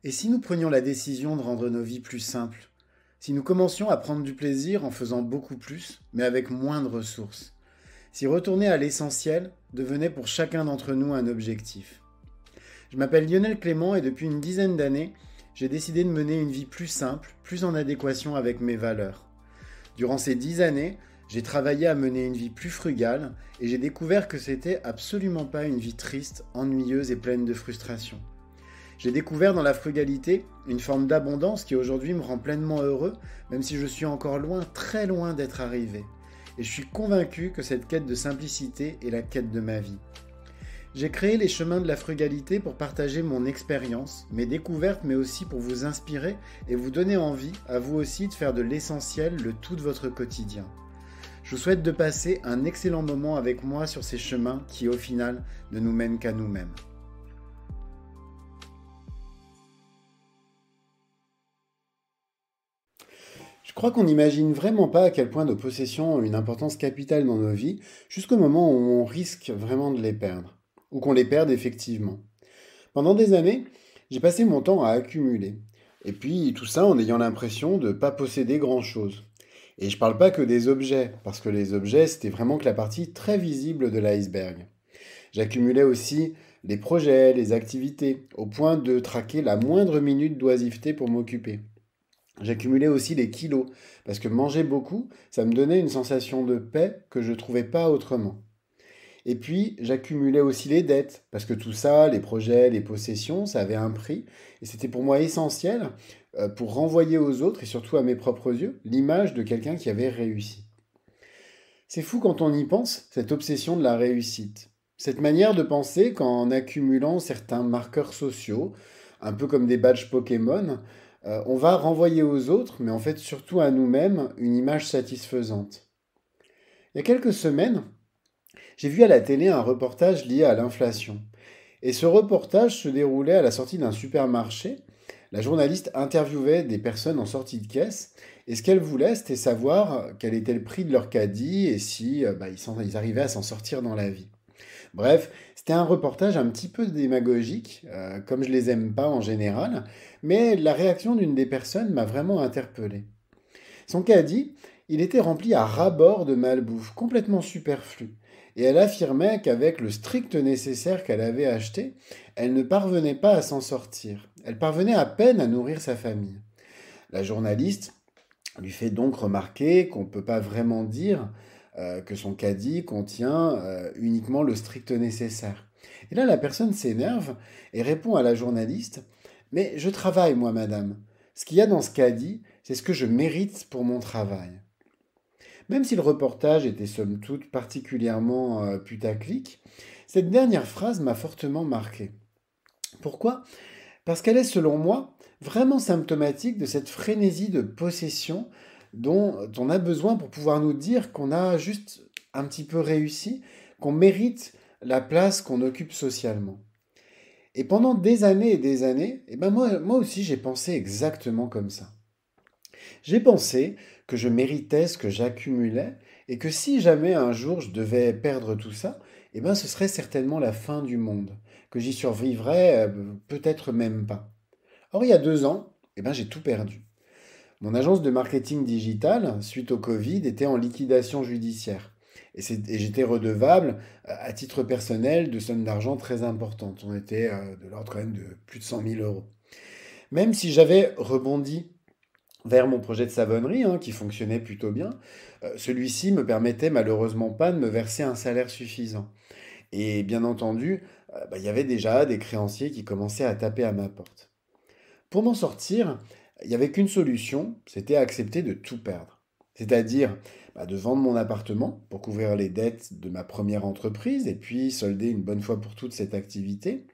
Et si nous prenions la décision de rendre nos vies plus simples? Si nous commencions à prendre du plaisir en faisant beaucoup plus, mais avec moins de ressources? Si retourner à l'essentiel devenait pour chacun d'entre nous un objectif? Je m'appelle Lionel Clément et depuis une dizaine d'années, j'ai décidé de mener une vie plus simple, plus en adéquation avec mes valeurs. Durant ces 10 années, j'ai travaillé à mener une vie plus frugale et j'ai découvert que c'était absolument pas une vie triste, ennuyeuse et pleine de frustration. J'ai découvert dans la frugalité une forme d'abondance qui aujourd'hui me rend pleinement heureux, même si je suis encore loin, très loin d'être arrivé. Et je suis convaincu que cette quête de simplicité est la quête de ma vie. J'ai créé les chemins de la frugalité pour partager mon expérience, mes découvertes, mais aussi pour vous inspirer et vous donner envie, à vous aussi, de faire de l'essentiel le tout de votre quotidien. Je vous souhaite de passer un excellent moment avec moi sur ces chemins qui, au final, ne nous mènent qu'à nous-mêmes. Je crois qu'on n'imagine vraiment pas à quel point nos possessions ont une importance capitale dans nos vies, jusqu'au moment où on risque vraiment de les perdre, ou qu'on les perde effectivement. Pendant des années, j'ai passé mon temps à accumuler. Et puis tout ça en ayant l'impression de ne pas posséder grand-chose. Et je parle pas que des objets, parce que les objets, c'était vraiment que la partie très visible de l'iceberg. J'accumulais aussi les projets, les activités, au point de traquer la moindre minute d'oisiveté pour m'occuper. J'accumulais aussi les kilos, parce que manger beaucoup, ça me donnait une sensation de paix que je ne trouvais pas autrement. Et puis, j'accumulais aussi les dettes, parce que tout ça, les projets, les possessions, ça avait un prix, et c'était pour moi essentiel pour renvoyer aux autres, et surtout à mes propres yeux, l'image de quelqu'un qui avait réussi. C'est fou quand on y pense, cette obsession de la réussite. Cette manière de penser qu'en accumulant certains marqueurs sociaux, un peu comme des badges Pokémon, on va renvoyer aux autres, mais en fait surtout à nous-mêmes, une image satisfaisante. Il y a quelques semaines, j'ai vu à la télé un reportage lié à l'inflation. Et ce reportage se déroulait à la sortie d'un supermarché. La journaliste interviewait des personnes en sortie de caisse et ce qu'elle voulait, c'était savoir quel était le prix de leur caddie et si ils arrivaient à s'en sortir dans la vie. Bref, c'était un reportage un petit peu démagogique, comme je les aime pas en général, mais la réaction d'une des personnes m'a vraiment interpellé. Son caddie, il était rempli à ras-bord de malbouffe, complètement superflu. Et elle affirmait qu'avec le strict nécessaire qu'elle avait acheté, elle ne parvenait pas à s'en sortir. Elle parvenait à peine à nourrir sa famille. La journaliste lui fait donc remarquer qu'on ne peut pas vraiment dire que son caddie contient uniquement le strict nécessaire. Et là, la personne s'énerve et répond à la journaliste: «Mais je travaille, moi, madame. Ce qu'il y a dans ce caddie, c'est ce que je mérite pour mon travail.» Même si le reportage était somme toute particulièrement putaclic, cette dernière phrase m'a fortement marqué. Pourquoi? Parce qu'elle est, selon moi, vraiment symptomatique de cette frénésie de possession dont on a besoin pour pouvoir nous dire qu'on a juste un petit peu réussi, qu'on mérite la place qu'on occupe socialement. Et pendant des années et des années, eh ben moi aussi j'ai pensé exactement comme ça. J'ai pensé que je méritais ce que j'accumulais et que si jamais un jour je devais perdre tout ça, eh ben ce serait certainement la fin du monde, que j'y survivrais peut-être même pas. Or, il y a 2 ans, eh ben, j'ai tout perdu. Mon agence de marketing digital, suite au Covid, était en liquidation judiciaire. Et j'étais redevable, à titre personnel, de sommes d'argent très importantes. On était de l'ordre quand même de plus de 100 000 euros. Même si j'avais rebondi vers mon projet de savonnerie, hein, qui fonctionnait plutôt bien, celui-ci me permettait malheureusement pas de me verser un salaire suffisant. Et bien entendu, il y avait déjà des créanciers qui commençaient à taper à ma porte. Pour m'en sortir, il n'y avait qu'une solution, c'était accepter de tout perdre. C'est-à-dire de vendre mon appartement pour couvrir les dettes de ma première entreprise et puis solder une bonne fois pour toutes cette activité.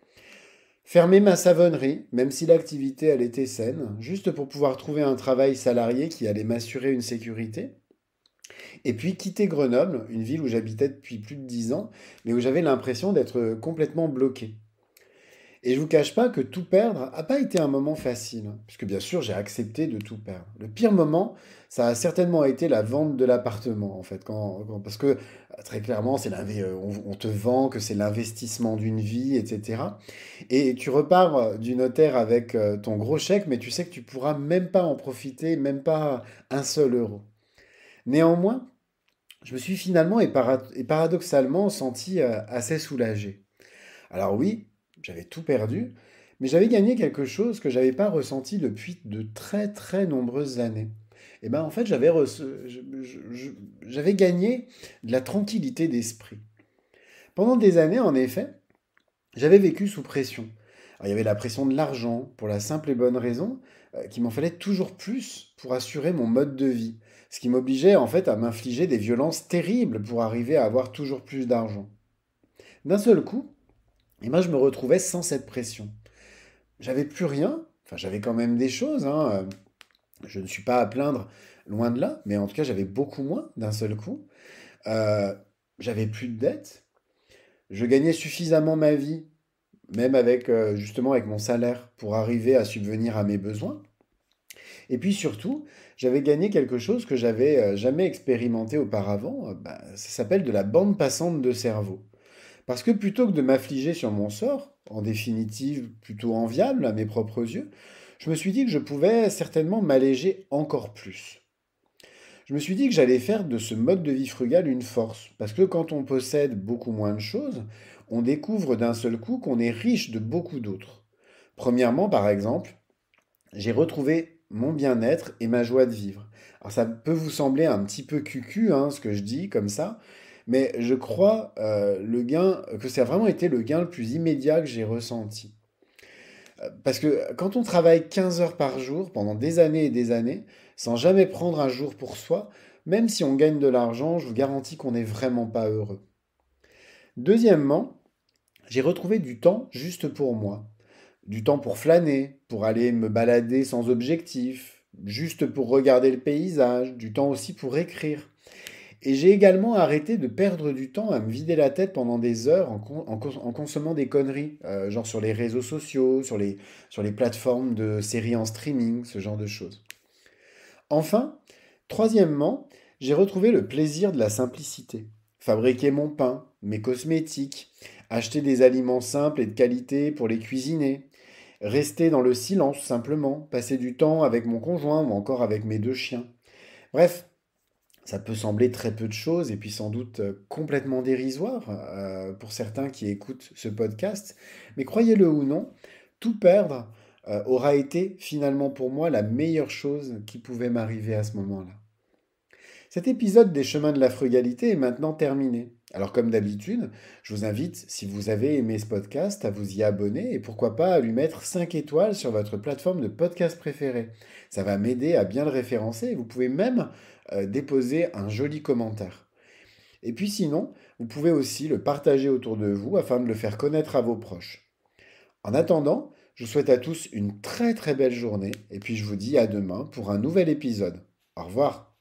Fermer ma savonnerie, même si l'activité elle était saine, juste pour pouvoir trouver un travail salarié qui allait m'assurer une sécurité. Et puis quitter Grenoble, une ville où j'habitais depuis plus de 10 ans, mais où j'avais l'impression d'être complètement bloqué. Et je vous cache pas que tout perdre n'a pas été un moment facile, hein, puisque bien sûr j'ai accepté de tout perdre. Le pire moment, ça a certainement été la vente de l'appartement, en fait, parce que très clairement, on te vend que c'est l'investissement d'une vie, etc. Et tu repars du notaire avec ton gros chèque, mais tu sais que tu pourras même pas en profiter, même pas un seul euro. Néanmoins, je me suis finalement et paradoxalement senti assez soulagé. Alors oui, j'avais tout perdu, mais j'avais gagné quelque chose que j'avais pas ressenti depuis de très très nombreuses années. Et ben en fait, j'avais gagné de la tranquillité d'esprit. Pendant des années, en effet, j'avais vécu sous pression. Alors, il y avait la pression de l'argent, pour la simple et bonne raison qu'il m'en fallait toujours plus pour assurer mon mode de vie. Ce qui m'obligeait en fait à m'infliger des violences terribles pour arriver à avoir toujours plus d'argent. D'un seul coup, et moi, je me retrouvais sans cette pression. J'avais plus rien, enfin j'avais quand même des choses, hein, je ne suis pas à plaindre, loin de là, mais en tout cas j'avais beaucoup moins d'un seul coup. Euh, j'avais plus de dettes, je gagnais suffisamment ma vie, même avec justement avec mon salaire, pour arriver à subvenir à mes besoins. Et puis surtout, j'avais gagné quelque chose que j'avais jamais expérimenté auparavant, ça s'appelle de la bande passante de cerveau. Parce que plutôt que de m'affliger sur mon sort, en définitive plutôt enviable à mes propres yeux, je me suis dit que je pouvais certainement m'alléger encore plus. Je me suis dit que j'allais faire de ce mode de vie frugal une force, parce que quand on possède beaucoup moins de choses, on découvre d'un seul coup qu'on est riche de beaucoup d'autres. Premièrement, par exemple, j'ai retrouvé mon bien-être et ma joie de vivre. Alors ça peut vous sembler un petit peu cucu, hein, ce que je dis comme ça, mais je crois que ça a vraiment été le gain le plus immédiat que j'ai ressenti. Parce que quand on travaille 15 heures par jour pendant des années et des années, sans jamais prendre un jour pour soi, même si on gagne de l'argent, je vous garantis qu'on n'est vraiment pas heureux. Deuxièmement, j'ai retrouvé du temps juste pour moi. Du temps pour flâner, pour aller me balader sans objectif, juste pour regarder le paysage, du temps aussi pour écrire. Et j'ai également arrêté de perdre du temps à me vider la tête pendant des heures en consommant des conneries, genre sur les réseaux sociaux, sur les plateformes de séries en streaming, ce genre de choses. Enfin, troisièmement, j'ai retrouvé le plaisir de la simplicité. Fabriquer mon pain, mes cosmétiques, acheter des aliments simples et de qualité pour les cuisiner, rester dans le silence simplement, passer du temps avec mon conjoint ou encore avec mes deux chiens. Bref, ça peut sembler très peu de choses et puis sans doute complètement dérisoire pour certains qui écoutent ce podcast, mais croyez-le ou non, tout perdre aura été finalement pour moi la meilleure chose qui pouvait m'arriver à ce moment-là. Cet épisode des chemins de la frugalité est maintenant terminé. Alors comme d'habitude, je vous invite, si vous avez aimé ce podcast, à vous y abonner et pourquoi pas à lui mettre 5 étoiles sur votre plateforme de podcast préférée. Ça va m'aider à bien le référencer et vous pouvez même déposer un joli commentaire. Et puis sinon, vous pouvez aussi le partager autour de vous afin de le faire connaître à vos proches. En attendant, je vous souhaite à tous une très très belle journée et puis je vous dis à demain pour un nouvel épisode. Au revoir.